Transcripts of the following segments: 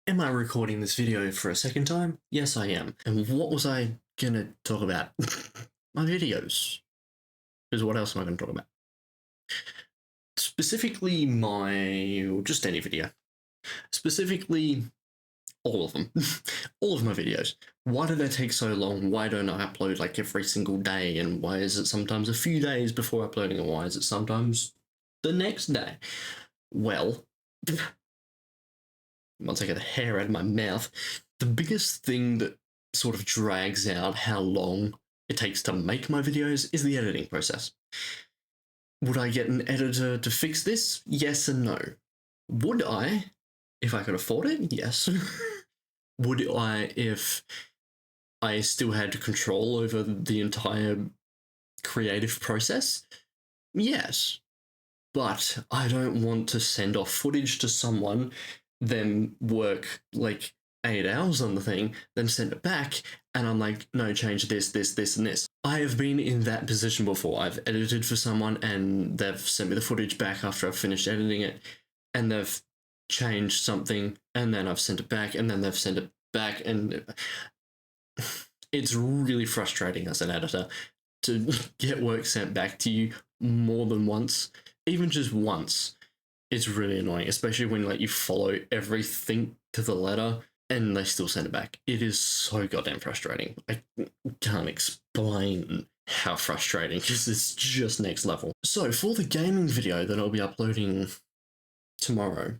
Am I recording this video for a second time? Yes, I am. And what was I gonna talk about? My videos. Because what else am I gonna talk about? Specifically or just any video. Specifically, all of them. All of my videos. Why do they take so long? Why don't I upload like every single day? And why is it sometimes a few days before uploading? And why is it sometimes the next day? Well, once I get the hair out of my mouth, the biggest thing that sort of drags out how long it takes to make my videos is the editing process. Would I get an editor to fix this? Yes and no. Would I? If I could afford it? Yes. Would I if I still had control over the entire creative process? Yes. But I don't want to send off footage to someone, then work like 8 hours on the thing, then send it back, and I'm like, no, change this, and this. I have been in that position before. I've edited for someone and they've sent me the footage back after I've finished editing it, and they've changed something, and then I've sent it back, and then they've sent it back, and it's really frustrating as an editor to get work sent back to you more than once, even just once. It's really annoying, especially when like you follow everything to the letter and they still send it back. It is so goddamn frustrating. I can't explain how frustrating, because it's just next level. So for the gaming video that I'll be uploading tomorrow,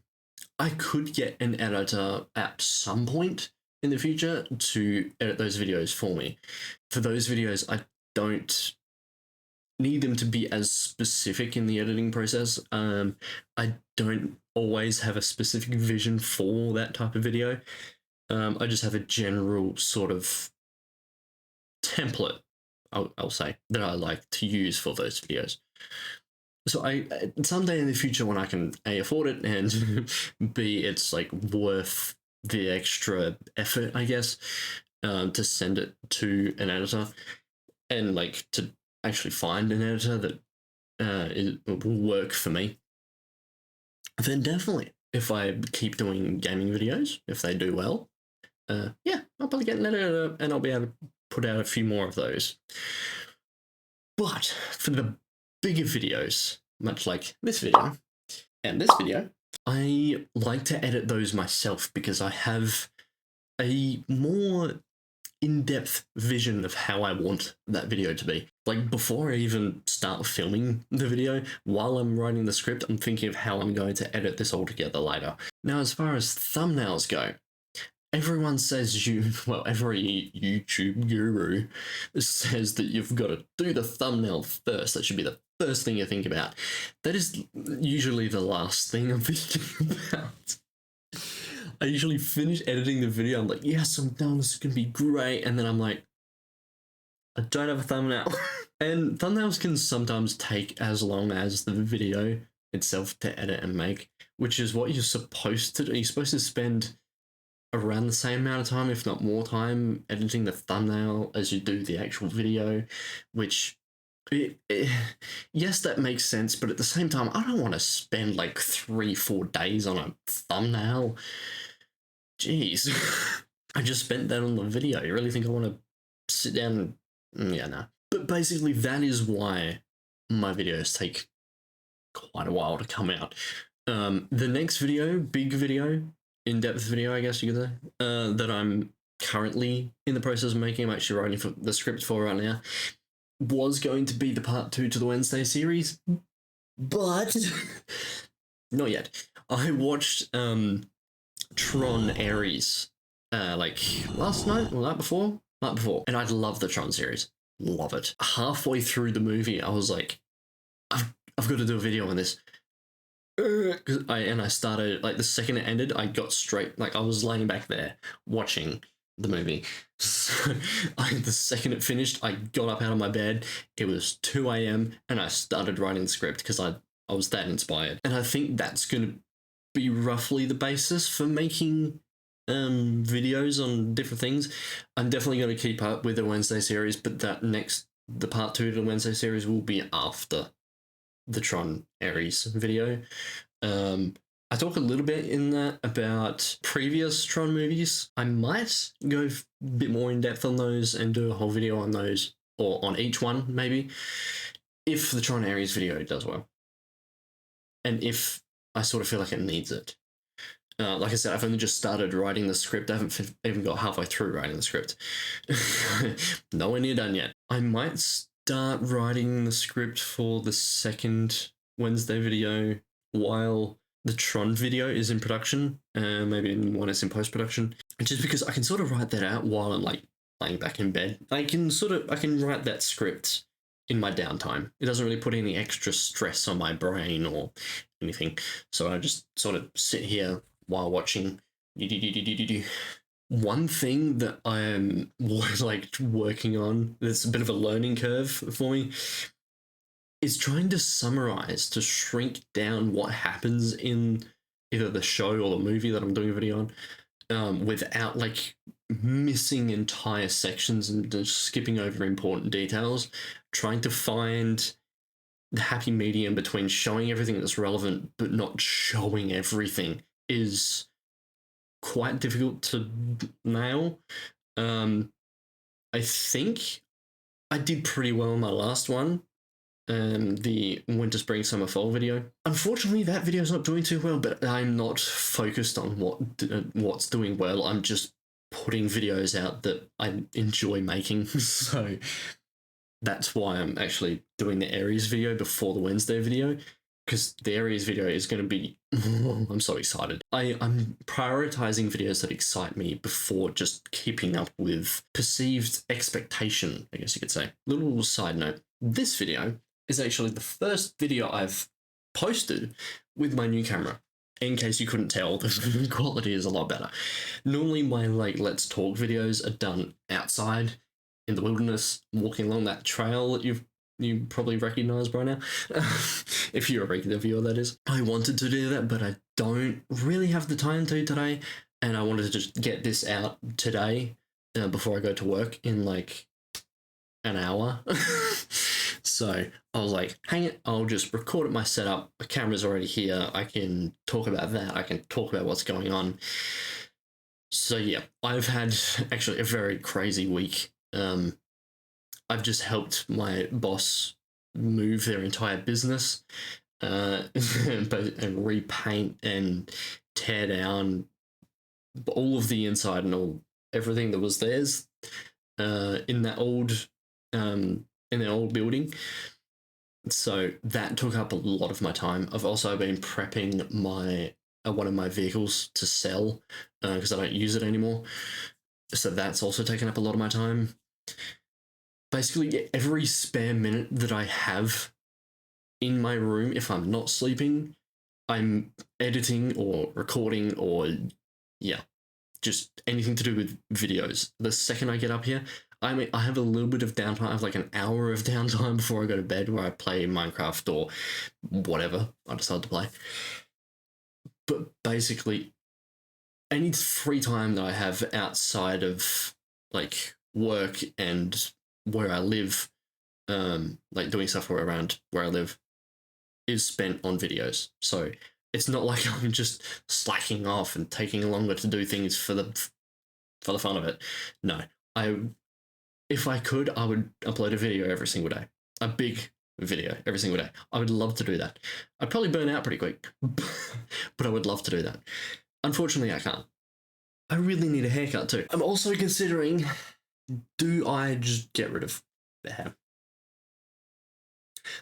I could get an editor at some point in the future to edit those videos for me. For those videos, I don't need them to be as specific in the editing process. I don't always have a specific vision for that type of video. I just have a general sort of template, I'll say, that I like to use for those videos. So I someday in the future, when I can A, afford it, and B, it's like worth the extra effort, I guess, to send it to an editor, and like to actually find an editor that will work for me, then definitely, if I keep doing gaming videos, if they do well, yeah, I'll probably get an editor and I'll be able to put out a few more of those. But for the bigger videos, much like this video and this video, I like to edit those myself because I have a more in-depth vision of how I want that video to be. Like before I even start filming the video, while I'm writing the script, I'm thinking of how I'm going to edit this all together later. Now, as far as thumbnails go, everyone says every YouTube guru says that you've got to do the thumbnail first. That should be the first thing you think about. That is usually the last thing I'm thinking about. I usually finish editing the video, I'm like, yes, I'm done, this is gonna be great, and then I'm like, I don't have a thumbnail. And thumbnails can sometimes take as long as the video itself to edit and make, which is what you're supposed to do. You're supposed to spend around the same amount of time, if not more time, editing the thumbnail as you do the actual video, which yes, that makes sense, but at the same time, I don't want to spend like 3-4 days on a thumbnail. Jeez. I just spent that on the video. You really think I want to sit down and... yeah, no. But basically, that is why my videos take quite a while to come out. The next video, big video, in-depth video, I guess you could say, that I'm currently in the process of making, I'm actually writing for the script for right now, was going to be the part 2 to the Wednesday series, but not yet. I watched Tron Ares like last night or night before, and I love the Tron series, love it. Halfway through the movie, I was like, I've got to do a video on this. I started, like, the second it ended, I got straight, like, I was laying back there watching the movie. So the second it finished, I got up out of my bed. It was 2 a.m. and I started writing the script because I was that inspired. And I think that's going to be roughly the basis for making videos on different things. I'm definitely going to keep up with the Wednesday series, but the part 2 to the Wednesday series will be after the Tron Ares video. I talk a little bit in that about previous Tron movies. I might go a bit more in depth on those and do a whole video on those, or on each one maybe, if the Tron Ares video does well. And if I sort of feel like it needs it. Like I said, I've only just started writing the script. I haven't even got halfway through writing the script. Nowhere near done yet. I might start writing the script for the second Wednesday video while the Tron video is in production, maybe when it's in post-production, just because I can sort of write that out while I'm like laying back in bed. I can write that script in my downtime. It doesn't really put any extra stress on my brain or anything. So I just sort of sit here while watching. One thing that I am like working on, that's a bit of a learning curve for me, is trying to summarize, to shrink down what happens in either the show or the movie that I'm doing a video on, without like missing entire sections and just skipping over important details. Trying to find the happy medium between showing everything that's relevant but not showing everything is quite difficult to nail. I think I did pretty well in my last one, the winter, spring, summer, fall video. Unfortunately, that video is not doing too well, but I'm not focused on what's doing well. I'm just putting videos out that I enjoy making. So that's why I'm actually doing the Aries video before the Wednesday video, because the Aries video is going to be... I'm so excited. I'm prioritizing videos that excite me before just keeping up with perceived expectation, I guess you could say. Little side note, this video is actually the first video I've posted with my new camera. In case you couldn't tell, the quality is a lot better. Normally my like Let's Talk videos are done outside in the wilderness, walking along that trail that you probably recognize by now. If you're a regular viewer, that is. I wanted to do that, but I don't really have the time to today, and I wanted to just get this out today before I go to work in like an hour. So I was like, hang it, I'll just record at my setup. The camera's already here. I can talk about that. I can talk about what's going on. So yeah, I've had actually a very crazy week. I've just helped my boss move their entire business, and repaint and tear down all of the inside and everything that was theirs in that old building. So that took up a lot of my time. I've also been prepping my one of my vehicles to sell because I don't use it anymore. So that's also taken up a lot of my time. Basically, every spare minute that I have in my room, if I'm not sleeping, I'm editing or recording or, yeah, just anything to do with videos. The second I get up here, I have a little bit of downtime. I have like an hour of downtime before I go to bed where I play Minecraft or whatever I decide to play. But basically, any free time that I have outside of like work and where I live, like doing stuff around where I live, is spent on videos. So it's not like I'm just slacking off and taking longer to do things for the fun of it. No, if I could, I would upload a video every single day, a big video every single day. I would love to do that. I'd probably burn out pretty quick, but I would love to do that. Unfortunately, I can't. I really need a haircut too. I'm also considering, do I just get rid of the hair?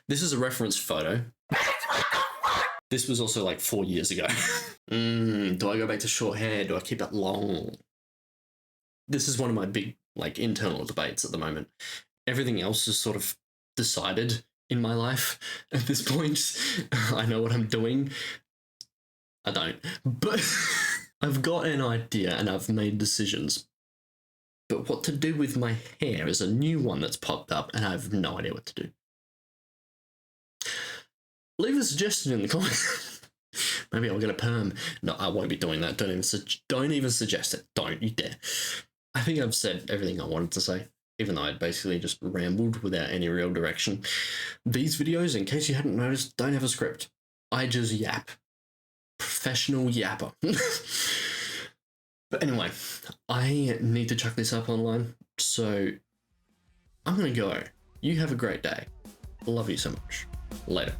This is a reference photo. This was also like 4 years ago. Do I go back to short hair? Do I keep it long? This is one of my big like internal debates at the moment. Everything else is sort of decided in my life at this point. I know what I'm doing. I don't. But I've got an idea and I've made decisions. But what to do with my hair is a new one that's popped up and I have no idea what to do. Leave a suggestion in the comments. Maybe I'll get a perm. No, I won't be doing that. Don't even suggest it. Don't you dare. I think I've said everything I wanted to say, even though I'd basically just rambled without any real direction. These videos, in case you hadn't noticed, don't have a script. I just yap. professional yapper. But anyway, I need to chuck this up online, so I'm gonna go. You have a great day. Love you so much. Later.